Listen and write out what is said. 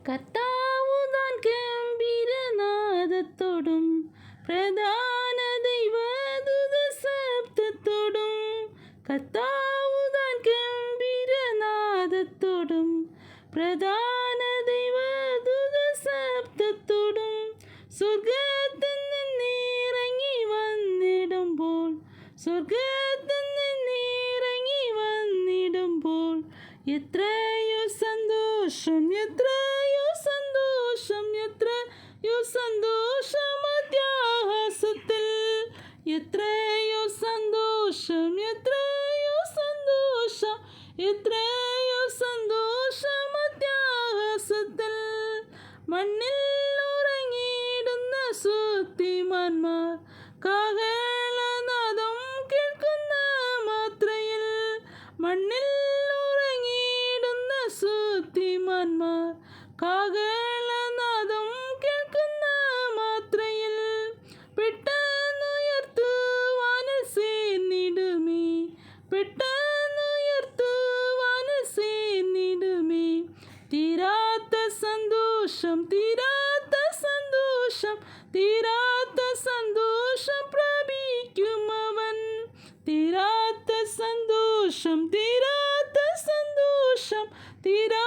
കർത്താവുതാൻ ഗംഭീരനാദത്തോടും പ്രധാന ദൈവദൂത ശബ്ദത്തോടും കർത്താവുതാൻ ഗംഭീരനാദത്തോടും പ്രധാന ദൈവദൂത ശബ്ദത്തോടും സ്വർഗ്ഗത്തിൽ നിന്നിറങ്ങി വന്നിടുമ്പോൾ എത്രയോ സന്തോഷം എത്രയോ സന്തോഷം എത്രയോ സന്തോഷം അത്യാഹാസത്തിൽ എത്രയോ സന്തോഷം എത്രയോ സന്തോഷം എത്രയോ സന്തോഷം അത്യാഹാസത്തിൽ മണ്ണിൽ ഉറങ്ങിയിടുന്ന സുത്തിമാന്മാർ കാഹളനാദം കേൾക്കുന്ന മാത്രയിൽ മണ്ണിൽ ഉറങ്ങിയിടുന്ന സുത്തിമാന്മാർ കാഹളനാദം കേൾക്കുന്ന മാത്രയിൽ പെട്ടെന്നുയർത്തുവാനിൽ സേന്നിടുമേ പെട്ടെന്നുയർത്തുവാനിൽ സേന്നിടുമേ തീരാത്ത സന്തോഷം തീരാത്ത സന്തോഷം തീരാത്ത സന്തോഷം പ്രാപിക്കുമവൻ തീരാത്ത സന്തോഷം തീരാത്ത സന്തോഷം തീരാ